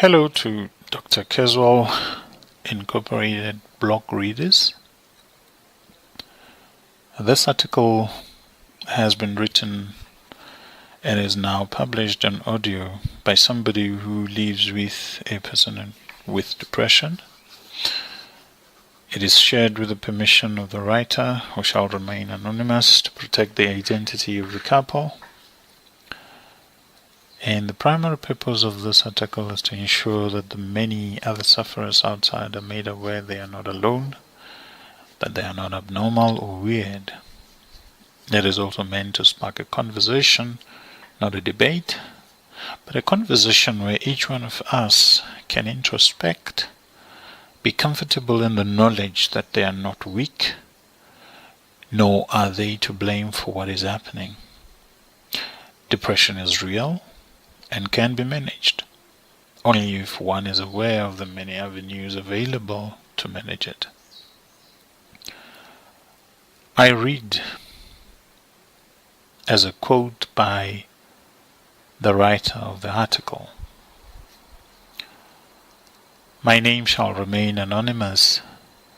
Hello to Dr. Keswell Incorporated blog readers. This article has been written and is now published on audio by somebody who lives with a person with depression. It is shared with the permission of the writer, who shall remain anonymous to protect the identity of the couple. And the primary purpose of this article is to ensure that the many other sufferers outside are made aware they are not alone, that they are not abnormal or weird. It is also meant to spark a conversation, not a debate, but a conversation where each one of us can introspect, be comfortable in the knowledge that they are not weak, nor are they to blame for what is happening. Depression is real and can be managed, only if one is aware of the many avenues available to manage it. I read as a quote by the writer of the article. My name shall remain anonymous.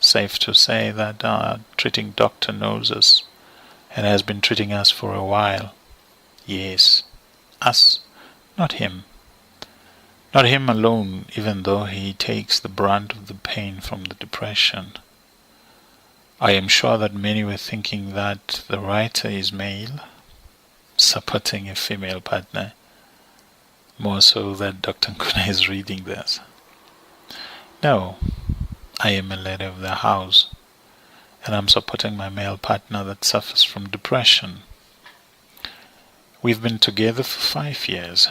Safe to say that our treating doctor knows us and has been treating us for a while. Yes, us. Not him. Not him alone, even though he takes the brunt of the pain from the depression. I am sure that many were thinking that the writer is male, supporting a female partner, more so that Dr. Nkuna is reading this. No, I am a lady of the house, and I'm supporting my male partner that suffers from depression. We've been together for 5 years.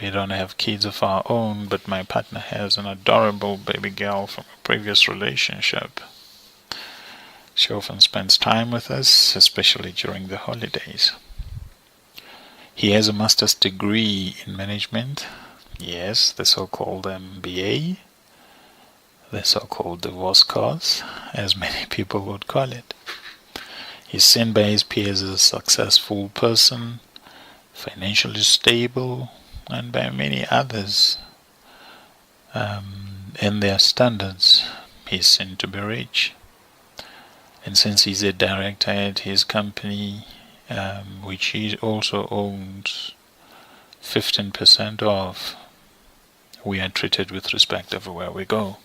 We don't have kids of our own, but my partner has an adorable baby girl from a previous relationship. She often spends time with us, especially during the holidays. He has a master's degree in management. Yes, the so-called MBA, the so-called divorce course, as many people would call it. He's seen by his peers as a successful person, financially stable, and by many others. In their standards, he's seen to be rich. And since he's a director at his company, which he also owns 15% of, we are treated with respect everywhere we go.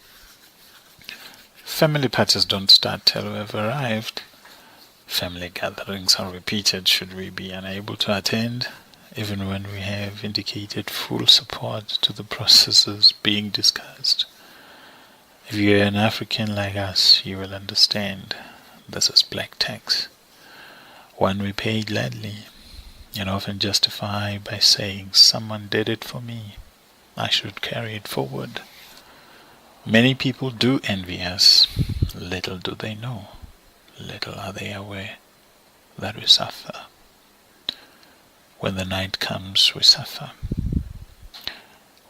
Family parties don't start till we have arrived. Family gatherings are repeated should we be unable to attend, even when we have indicated full support to the processes being discussed. If you are an African like us, you will understand this is black tax, one we pay gladly, and often justify by saying, someone did it for me, I should carry it forward. Many people do envy us. Little do they know, little are they aware that we suffer. When the night comes, we suffer.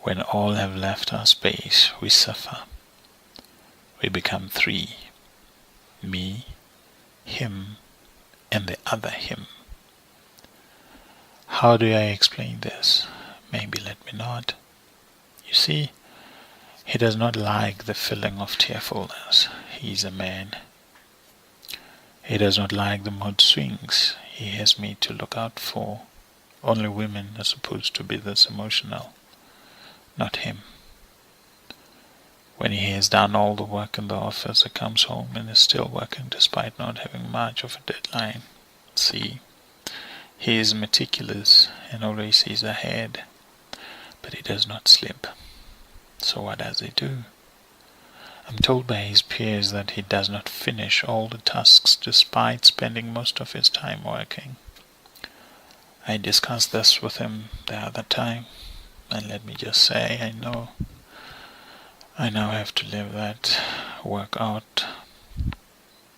When all have left our space, we suffer. We become three. Me, him, and the other him. How do I explain this? Maybe let me not. You see, he does not like the feeling of tearfulness. He is a man. He does not like the mood swings he has me to look out for. Only women are supposed to be this emotional, not him. When he has done all the work in the office, he comes home and is still working despite not having much of a deadline. See, he is meticulous and always sees ahead, but he does not sleep. So what does he do? I'm told by his peers that he does not finish all the tasks despite spending most of his time working. I discussed this with him the other time, and let me just say, I now have to live that work out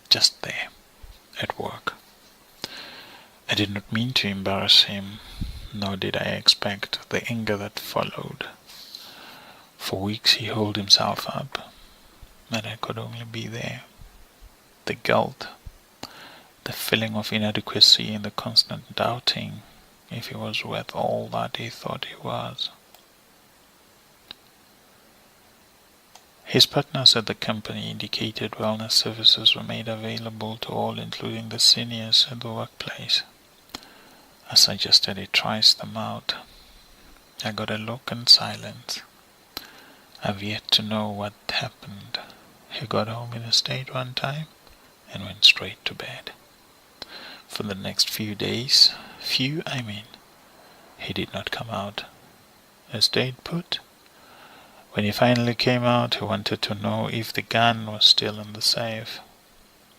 just there, at work. I did not mean to embarrass him, nor did I expect the anger that followed. For weeks he held himself up, and I could only be there. The guilt, the feeling of inadequacy, and the constant doubting if he was worth all that he thought he was. His partners at the company indicated wellness services were made available to all, including the seniors at the workplace. I suggested he tries them out. I got a look and silence. I've yet to know what happened. He got home in a state one time and went straight to bed. For the next few days, he did not come out. He stayed put. When he finally came out, he wanted to know if the gun was still in the safe.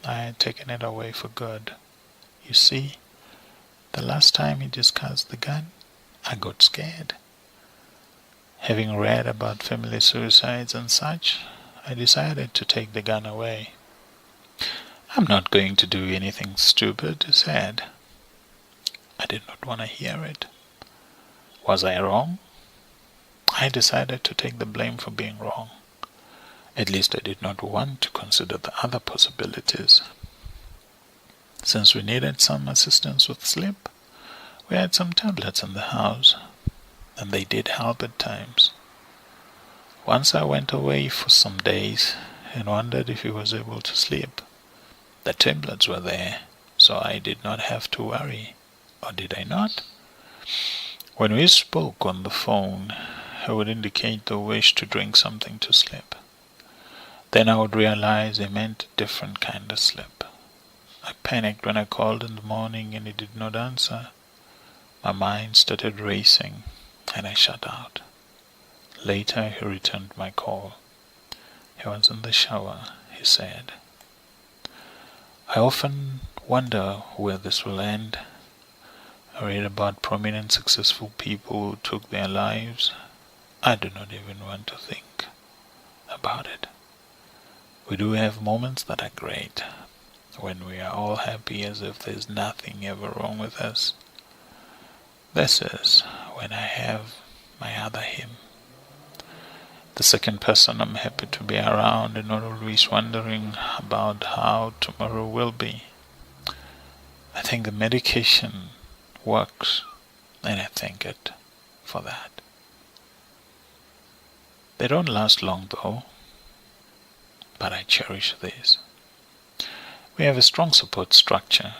I had taken it away for good. You see, the last time he discussed the gun, I got scared. Having read about family suicides and such, I decided to take the gun away. I'm not going to do anything stupid, he said. I did not want to hear it. Was I wrong? I decided to take the blame for being wrong. At least I did not want to consider the other possibilities. Since we needed some assistance with sleep, we had some tablets in the house, and they did help at times. Once I went away for some days and wondered if he was able to sleep. The tablets were there, so I did not have to worry. Or did I not? When we spoke on the phone, I would indicate the wish to drink something to sleep. Then I would realize he meant a different kind of sleep. I panicked when I called in the morning and he did not answer. My mind started racing and I shut out. Later he returned my call. He was in the shower, he said. I often wonder where this will end. I read about prominent successful people who took their lives. I do not even want to think about it. We do have moments that are great, when we are all happy as if there's nothing ever wrong with us. This is when I have my other him. The second person I'm happy to be around and not always wondering about how tomorrow will be. I think the medication works, and I thank it for that. They don't last long though, but I cherish these. We have a strong support structure.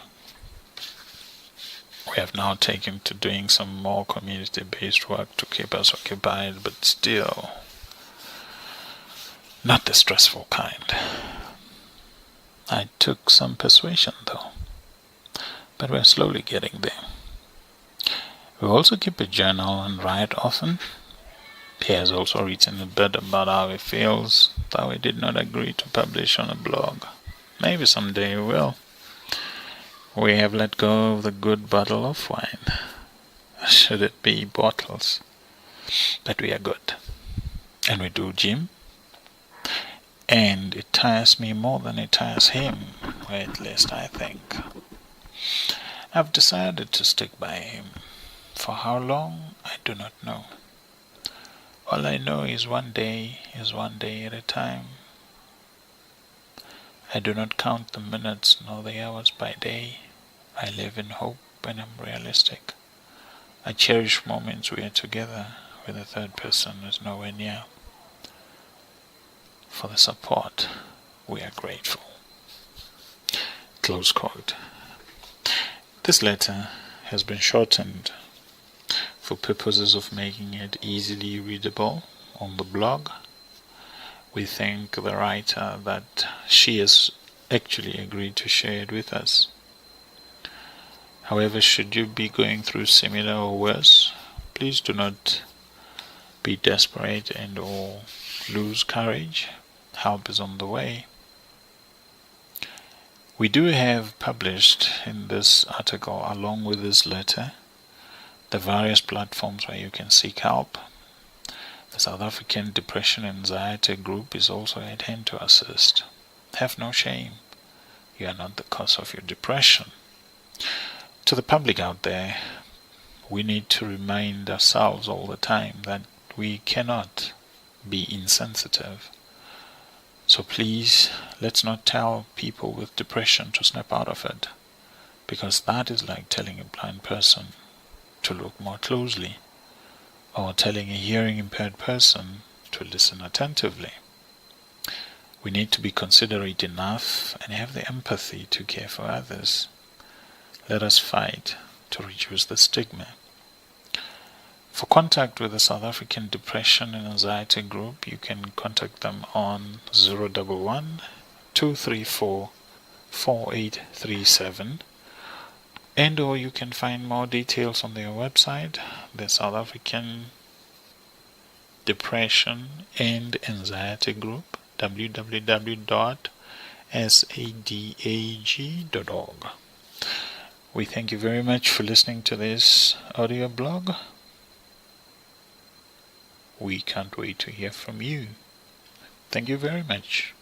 We have now taken to doing some more community-based work to keep us occupied, but still not the stressful kind. I took some persuasion though, but we're slowly getting there. We also keep a journal and write often. He has also written a bit about how he feels, though he did not agree to publish on a blog. Maybe someday he will. We have let go of the good bottle of wine. Should it be bottles? But we are good. And we do gym. And it tires me more than it tires him, or at least I think. I've decided to stick by him. For how long, I do not know. All I know is one day at a time. I do not count the minutes nor the hours by day. I live in hope and am realistic. I cherish moments we are together where the third person is nowhere near. For the support, we are grateful. Close quote. This letter has been shortened for purposes of making it easily readable on the blog. We thank the writer that she has actually agreed to share it with us. However, should you be going through similar or worse, please do not be desperate and or lose courage. Help is on the way. We do have published in this article, along with this letter, the various platforms where you can seek help. The South African Depression and Anxiety Group is also at hand to assist. Have no shame. You are not the cause of your depression. To the public out there, we need to remind ourselves all the time that we cannot be insensitive. So please, let's not tell people with depression to snap out of it, because that is like telling a blind person to look more closely, or telling a hearing impaired person to listen attentively. We need to be considerate enough and have the empathy to care for others. Let us fight to reduce the stigma. For contact with the South African Depression and Anxiety Group, you can contact them on 011 234 4837, and or you can find more details on their website, the South African Depression and Anxiety Group, www.sadag.org. We thank you very much for listening to this audio blog. We can't wait to hear from you. Thank you very much.